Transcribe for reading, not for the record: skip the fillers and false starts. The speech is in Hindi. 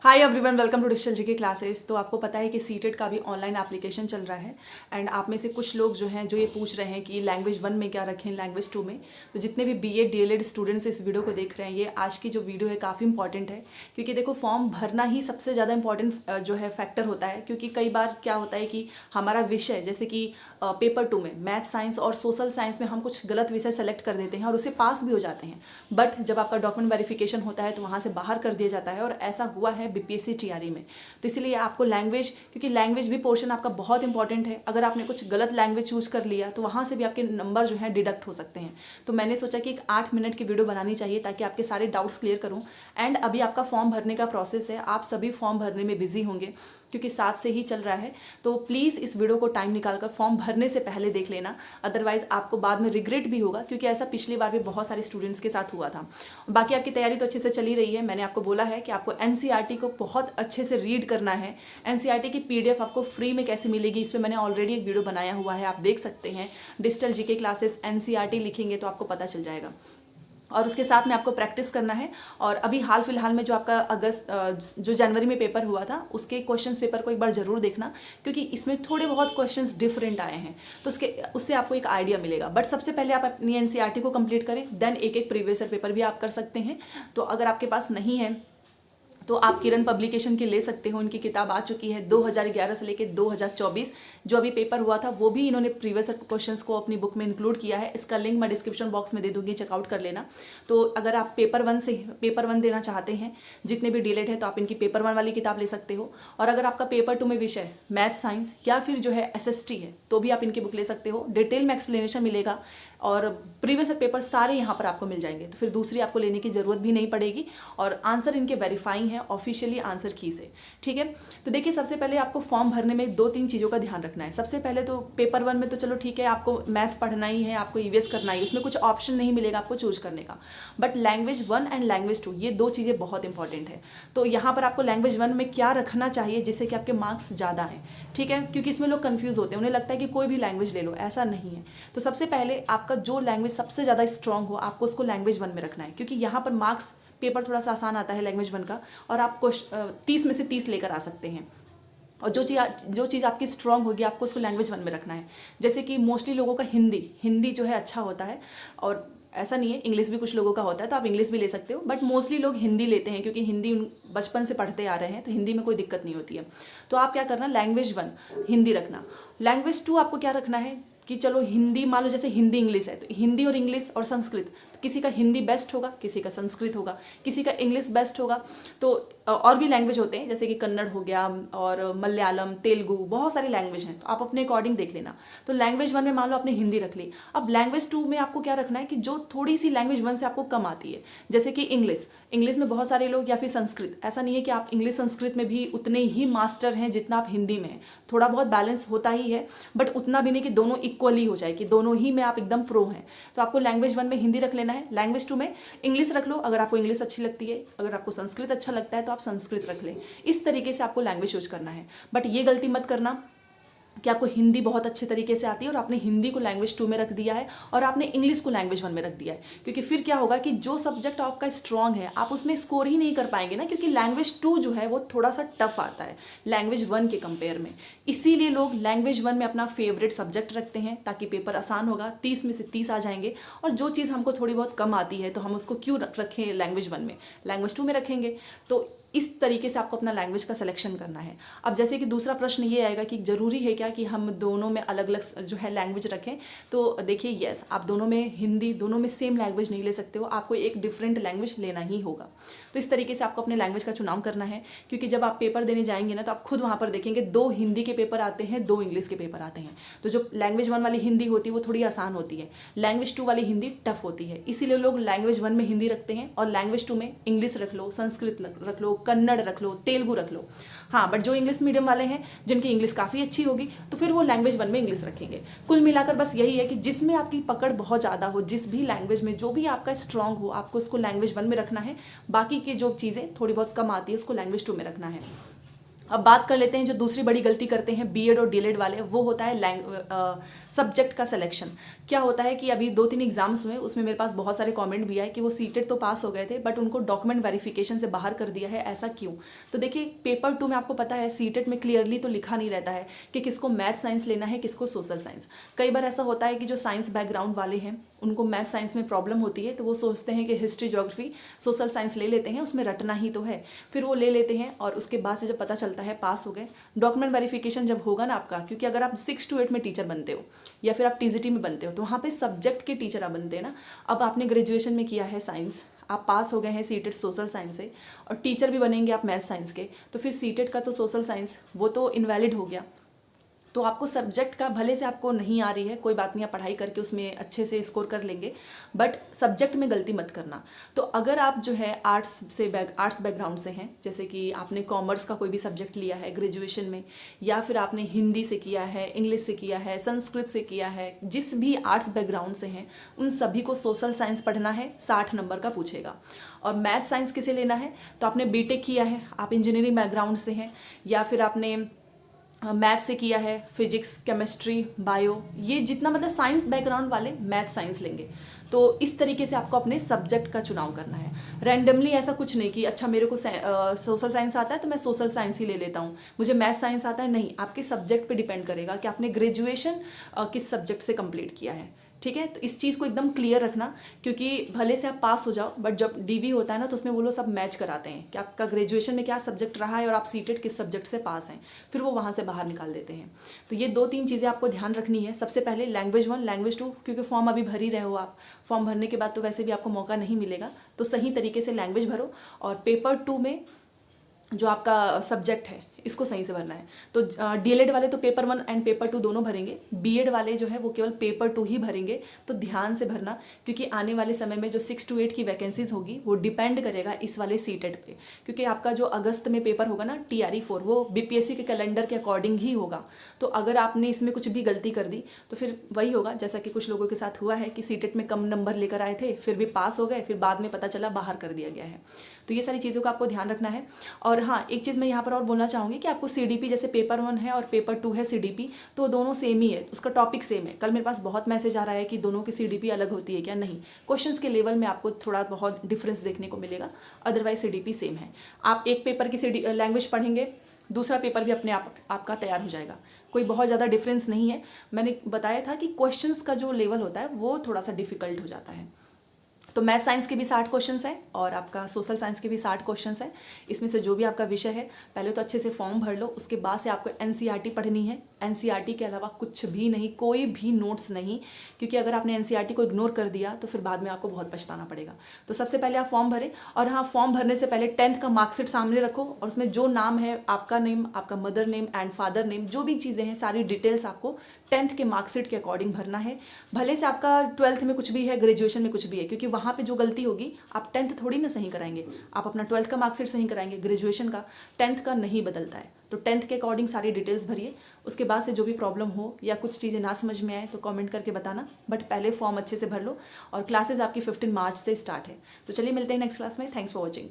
Hi everyone, welcome to digital GK classes. तो आपको पता है कि सीटेट का भी ऑनलाइन एप्लीकेशन चल रहा है एंड आप में से कुछ लोग जो हैं जो ये पूछ रहे हैं कि लैंग्वेज 1 में क्या रखें, लैंग्वेज 2 में। तो जितने भी बीएड डीएलएड स्टूडेंट्स इस वीडियो को देख रहे हैं, ये आज की जो वीडियो है काफ़ी इंपॉर्टेंट है, क्योंकि देखो फॉर्म भरना ही सबसे ज़्यादा इंपॉर्टेंट जो है फैक्टर होता है। क्योंकि कई बार क्या होता है कि हमारा विषय जैसे कि पेपर 2 में मैथ साइंस और सोशल साइंस में हम कुछ गलत विषय सेलेक्ट कर देते हैं और उसे पास भी हो जाते हैं, बट जब आपका डॉक्यूमेंट वेरिफिकेशन होता है तो वहाँ से बाहर कर दिया जाता है। और ऐसा हुआ है बीपीएससी टीआरई में। तो इसीलिए आपको लैंग्वेज, क्योंकि लैंग्वेज भी पोर्शन आपका बहुत इंपॉर्टेंट है, अगर आपने कुछ गलत लैंग्वेज चूज कर लिया तो वहाँ से भी आपके नंबर जो है डिडक्ट हो सकते हैं। तो मैंने सोचा कि एक 8 मिनट की वीडियो बनानी चाहिए ताकि आपके सारे डाउट्स क्लियर करूँ। एंड अभी आपका फॉर्म भरने का प्रोसेस है, आप सभी फॉर्म भरने में बिजी होंगे क्योंकि 7 से ही चल रहा है। तो प्लीज़ इस वीडियो को टाइम निकालकर फॉर्म भरने से पहले देख लेना, अदरवाइज आपको बाद में रिग्रेट भी होगा, क्योंकि ऐसा पिछली बार भी बहुत सारे स्टूडेंट्स के साथ हुआ था। बाकी आपकी तैयारी तो अच्छे से चली रही है। मैंने आपको बोला है कि आपको एनसीईआरटी को बहुत अच्छे से रीड करना है। एनसीईआरटी की पीडीएफ आपको फ्री में कैसे मिलेगी, इस पर मैंने ऑलरेडी एक वीडियो बनाया हुआ है, आप देख सकते हैं। डिजिटल जीके क्लासेस एनसीईआरटी लिखेंगे तो आपको पता चल जाएगा। और उसके साथ में आपको प्रैक्टिस करना है। और अभी हाल फिलहाल में जो आपका जो जनवरी में पेपर हुआ था, उसके क्वेश्चंस पेपर को एक बार जरूर देखना, क्योंकि इसमें थोड़े बहुत क्वेश्चंस डिफरेंट आए हैं, तो उससे आपको एक आइडिया मिलेगा। बट सबसे पहले आप अपनी एनसीईआरटी को कंप्लीट करें, देन एक एक प्रीवियस ईयर पेपर भी आप कर सकते हैं। तो अगर आपके पास नहीं है तो आप किरण पब्लिकेशन की ले सकते हो, उनकी किताब आ चुकी है 2011 से लेकर 2024। जो अभी पेपर हुआ था वो भी इन्होंने प्रीवियस क्वेश्चंस को अपनी बुक में इंक्लूड किया है। इसका लिंक मैं डिस्क्रिप्शन बॉक्स में दे दूंगी, चेकआउट कर लेना। तो अगर आप पेपर 1 देना चाहते हैं, जितने भी डिलेट है, तो आप इनकी पेपर 1 वाली किताब ले सकते हो। और अगर आपका पेपर 2 में विषय मैथ साइंस या फिर जो है एसएसटी है, तो भी आप इनकी बुक ले सकते हो। डिटेल में एक्सप्लेनेशन मिलेगा और प्रीवियस पेपर सारे यहाँ पर आपको मिल जाएंगे, तो फिर दूसरी आपको लेने की जरूरत भी नहीं पड़ेगी। और आंसर इनके वेरीफाइंग है ऑफिशियली आंसर की से, ठीक है। तो देखिए, सबसे पहले आपको फॉर्म भरने में 2-3 चीज़ों का ध्यान रखना है। सबसे पहले तो पेपर 1 में तो चलो ठीक है, आपको मैथ पढ़ना ही है, आपको ईवीएस करना ही है, उसमें कुछ ऑप्शन नहीं मिलेगा आपको चूज करने का। बट लैंग्वेज 1 एंड लैंग्वेज 2 ये 2 चीज़ें बहुत इंपॉर्टेंट है। तो यहाँ पर आपको लैंग्वेज 1 में क्या रखना चाहिए जिससे कि आपके मार्क्स ज़्यादा हैं, ठीक है। क्योंकि इसमें लोग कंफ्यूज होते हैं, उन्हें लगता है कि कोई भी लैंग्वेज ले लो, ऐसा नहीं है। तो सबसे पहले आपका जो लैंग्वेज सबसे ज़्यादा स्ट्रांग हो, आपको उसको लैंग्वेज 1 में रखना है, क्योंकि यहाँ पर मार्क्स पेपर थोड़ा सा आसान आता है लैंग्वेज 1 का, और आपको 30 में से 30 लेकर आ सकते हैं। और जो चीज़ आपकी स्ट्रांग होगी आपको उसको लैंग्वेज 1 में रखना है। जैसे कि मोस्टली लोगों का हिंदी जो है अच्छा होता है, और ऐसा नहीं है, इंग्लिश भी कुछ लोगों का होता है, तो आप इंग्लिश भी ले सकते हो, बट मोस्टली लोग हिंदी लेते हैं क्योंकि हिंदी बचपन से पढ़ते आ रहे हैं, तो हिंदी में कोई दिक्कत नहीं होती है। तो आप क्या करना, लैंग्वेज 1 हिंदी रखना। लैंग्वेज 2 आपको क्या रखना है कि चलो हिंदी, मान लो जैसे हिंदी इंग्लिश है, तो हिंदी और इंग्लिश और संस्कृत, तो किसी का हिंदी बेस्ट होगा, किसी का संस्कृत होगा, किसी का इंग्लिश बेस्ट होगा। तो और भी लैंग्वेज होते हैं, जैसे कि कन्नड़ हो गया और मलयालम, तेलुगु, बहुत सारी लैंग्वेज हैं, तो आप अपने अकॉर्डिंग देख लेना। तो लैंग्वेज 1 में मान लो आपने हिंदी रख ली। अब लैंग्वेज 2 में आपको क्या रखना है कि जो थोड़ी सी लैंग्वेज 1 से आपको कम आती है, जैसे कि इंग्लिश में बहुत सारे लोग, या फिर संस्कृत, ऐसा नहीं है कि आप इंग्लिश संस्कृत में भी उतने ही मास्टर हैं जितना आप हिंदी में हैं, थोड़ा बहुत बैलेंस होता ही है, बट उतना भी नहीं कि दोनों इक्वली हो जाए कि दोनों ही में आप एकदम प्रो हैं। तो आपको लैंग्वेज 1 में हिंदी रख लेना है। लैंग्वेज 2 में इंग्लिश रख लो, अगर आपको इंग्लिश अच्छी लगती है, अगर आपको संस्कृत अच्छा लगता है तो आप संस्कृत रख लें। इस तरीके से आपको लैंग्वेज चूज करना है। बट ये गलती मत करना कि आपको हिंदी बहुत अच्छे तरीके से आती है और आपने हिंदी को लैंग्वेज 2 में रख दिया है और आपने इंग्लिश को लैंग्वेज 1 में रख दिया है, क्योंकि फिर क्या होगा कि जो सब्जेक्ट आपका स्ट्रांग है आप उसमें स्कोर ही नहीं कर पाएंगे ना, क्योंकि लैंग्वेज 2 जो है वो थोड़ा सा टफ आता है लैंग्वेज 1 के कंपेयर में। इसीलिए लोग लैंग्वेज 1 में अपना फेवरेट सब्जेक्ट रखते हैं ताकि पेपर आसान होगा, 30 में से 30 आ जाएंगे। और जो चीज़ हमको थोड़ी बहुत कम आती है तो हम उसको क्यों रखें लैंग्वेज 1 में, लैंग्वेज 2 में रखेंगे। तो इस तरीके से आपको अपना लैंग्वेज का सिलेक्शन करना है। अब जैसे कि दूसरा प्रश्न ये आएगा कि ज़रूरी है क्या कि हम दोनों में अलग अलग जो है लैंग्वेज रखें। तो देखिए, यस, आप दोनों में हिंदी, दोनों में सेम लैंग्वेज नहीं ले सकते हो, आपको एक डिफरेंट लैंग्वेज लेना ही होगा। तो इस तरीके से आपको अपने लैंग्वेज का चुनाव करना है, क्योंकि जब आप पेपर देने जाएंगे ना तो आप खुद वहाँ पर देखेंगे 2 हिंदी के पेपर आते हैं, 2 इंग्लिश के पेपर आते हैं। तो जो लैंग्वेज 1 वाली हिंदी होती है वो थोड़ी आसान होती है, लैंग्वेज 2 वाली हिंदी टफ होती है। इसीलिए लोग लैंग्वेज 1 में हिंदी रखते हैं और लैंग्वेज 2 में इंग्लिश रख लो, संस्कृत रख लो, कन्नड़ रख लो, तेलुगु रख लो। हाँ, बट जो इंग्लिश मीडियम वाले हैं जिनकी इंग्लिश काफ़ी अच्छी होगी तो फिर वो लैंग्वेज 1 में इंग्लिश रखेंगे। कुल मिलाकर बस यही है कि जिसमें आपकी पकड़ बहुत ज़्यादा हो, जिस भी लैंग्वेज में जो भी आपका स्ट्रांग हो, आपको उसको लैंग्वेज 1 में रखना है। बाकी की जो चीज़ें थोड़ी बहुत कम आती है उसको लैंग्वेज 2 में रखना है। अब बात कर लेते हैं जो दूसरी बड़ी गलती करते हैं बीएड और डीएलएड वाले, वो होता है सब्जेक्ट का सिलेक्शन। क्या होता है कि अभी 2-3 एग्जाम्स हुए, उसमें मेरे पास बहुत सारे कमेंट भी आए कि वो सीटेट तो पास हो गए थे बट उनको डॉक्यूमेंट वेरिफिकेशन से बाहर कर दिया है, ऐसा क्यों? तो देखिए पेपर 2 में आपको पता है सीटेट में क्लियरली तो लिखा नहीं रहता है कि किसको मैथ साइंस लेना है, किसको सोशल साइंस। कई बार ऐसा होता है कि जो साइंस बैकग्राउंड वाले हैं उनको मैथ साइंस में प्रॉब्लम होती है, तो वो सोचते हैं कि हिस्ट्री ज्योग्राफी सोशल साइंस ले लेते हैं, उसमें रटना ही तो है, फिर वो ले लेते हैं और उसके बाद से जब पता चलता है पास हो गए, डॉक्यूमेंट वेरिफिकेशन जब होगा ना आपका, क्योंकि अगर आप 6 to 8 में टीचर बनते हो या फिर आप टीजीटी में बनते हो तो वहाँ पे सब्जेक्ट के टीचर आप बनते हैं ना। अब आपने ग्रेजुएशन में किया है साइंस, आप पास हो गए हैं सीटेट सोशल साइंस से और टीचर भी बनेंगे आप मैथ साइंस के, तो फिर सीटेट का तो सोशल साइंस वो तो इनवैलिड हो गया। तो आपको सब्जेक्ट का भले से आपको नहीं आ रही है, कोई बात नहीं, आप पढ़ाई करके उसमें अच्छे से स्कोर कर लेंगे, बट सब्जेक्ट में गलती मत करना। तो अगर आप जो है आर्ट्स बैकग्राउंड से हैं, जैसे कि आपने कॉमर्स का कोई भी सब्जेक्ट लिया है ग्रेजुएशन में, या फिर आपने हिंदी से किया है, इंग्लिश से किया है, संस्कृत से किया है, जिस भी आर्ट्स बैकग्राउंड से हैं उन सभी को सोशल साइंस पढ़ना है, 60 नंबर का पूछेगा। और मैथ साइंस किसे लेना है, तो आपने बीटेक किया है, आप इंजीनियरिंग बैकग्राउंड से हैं, या फिर आपने मैथ से किया है, फिजिक्स, केमिस्ट्री, बायो, ये जितना मतलब साइंस बैकग्राउंड वाले मैथ साइंस लेंगे। तो इस तरीके से आपको अपने सब्जेक्ट का चुनाव करना है। रैंडमली ऐसा कुछ नहीं कि अच्छा मेरे को सोशल साइंस आता है तो मैं सोशल साइंस ही ले लेता हूँ, मुझे मैथ साइंस आता है, नहीं, आपके सब्जेक्ट पे डिपेंड करेगा कि आपने ग्रेजुएशन किस सब्जेक्ट से कंप्लीट किया है। ठीक है, तो इस चीज़ को एकदम क्लियर रखना, क्योंकि भले से आप पास हो जाओ बट जब डीवी होता है ना तो उसमें वो लोग सब मैच कराते हैं कि आपका ग्रेजुएशन में क्या सब्जेक्ट रहा है और आप सीटेट किस सब्जेक्ट से पास हैं, फिर वो वहाँ से बाहर निकाल देते हैं। तो ये 2-3 चीज़ें आपको ध्यान रखनी है। सबसे पहले लैंग्वेज 1, लैंग्वेज 2, क्योंकि फॉर्म अभी भर ही रहे हो आप, फॉर्म भरने के बाद तो वैसे भी आपको मौका नहीं मिलेगा, तो सही तरीके से लैंग्वेज भरो। और पेपर 2 में जो आपका सब्जेक्ट है इसको सही से भरना है। तो डीएलएड वाले तो पेपर 1 एंड पेपर 2 दोनों भरेंगे, बीएड वाले जो है वो केवल पेपर 2 ही भरेंगे। तो ध्यान से भरना, क्योंकि आने वाले समय में जो 6 to 8 की वैकेंसीज होगी वो डिपेंड करेगा इस वाले सीटेट पे, क्योंकि आपका जो अगस्त में पेपर होगा ना TRE 4, वो बीपीएससी के कैलेंडर के अकॉर्डिंग ही होगा। तो अगर आपने इसमें कुछ भी गलती कर दी तो फिर वही होगा जैसा कि कुछ लोगों के साथ हुआ है कि सीटेट में कम नंबर लेकर आए थे, फिर भी पास हो गए, फिर बाद में पता चला बाहर कर दिया गया है। तो ये सारी चीज़ों का आपको ध्यान रखना है। और हाँ, एक चीज़ मैं यहाँ पर और बोलना चाहूँगी कि आपको CDP, जैसे पेपर 1 है और पेपर 2 है CDP, तो दोनों सेम ही है, उसका टॉपिक सेम है। कल मेरे पास बहुत मैसेज आ रहा है कि दोनों की CDP अलग होती है क्या, नहीं, क्वेश्चंस के लेवल में आपको थोड़ा बहुत डिफरेंस देखने को मिलेगा, अदरवाइज CDP सेम है। आप एक पेपर की लैंग्वेज पढ़ेंगे, दूसरा पेपर भी अपने आप आपका तैयार हो जाएगा, कोई बहुत ज़्यादा डिफरेंस नहीं है। मैंने बताया था कि क्वेश्चंस का जो लेवल होता है वो थोड़ा सा डिफिकल्ट हो जाता है। तो मैथ साइंस के भी 60 क्वेश्चंस हैं और आपका सोशल साइंस के भी 60 क्वेश्चंस हैं। इसमें से जो भी आपका विषय है पहले तो अच्छे से फॉर्म भर लो, उसके बाद से आपको NCERT पढ़नी है। NCERT के अलावा कुछ भी नहीं, कोई भी नोट्स नहीं, क्योंकि अगर आपने NCERT को इग्नोर कर दिया तो फिर बाद में आपको बहुत पछताना पड़ेगा। तो सबसे पहले आप फॉर्म भरें, और हाँ, फॉर्म भरने से पहले 10th का मार्कशीट सामने रखो और उसमें जो नाम है, आपका नेम, आपका mother name and father name, जो भी चीज़ें हैं सारी डिटेल्स आपको 10th के मार्कशीट के अकॉर्डिंग भरना है। भले से आपका 12th में कुछ भी है, ग्रेजुएशन में कुछ भी है, क्योंकि वहाँ पे जो गलती होगी आप 10th थोड़ी ना सही कराएंगे, आप अपना 12th का मार्कशीट सही कराएंगे, ग्रेजुएशन का 10th का नहीं बदलता है। तो 10th के अकॉर्डिंग सारी डिटेल्स भरिए। उसके बाद से जो भी प्रॉब्लम हो या कुछ चीज़ें ना समझ में आए तो कमेंट करके बताना, बट पहले फॉर्म अच्छे से भर लो। और क्लासेस आपकी 15 मार्च से स्टार्ट है। तो चलिए मिलते हैं नेक्स्ट क्लास में। Thanks for watching.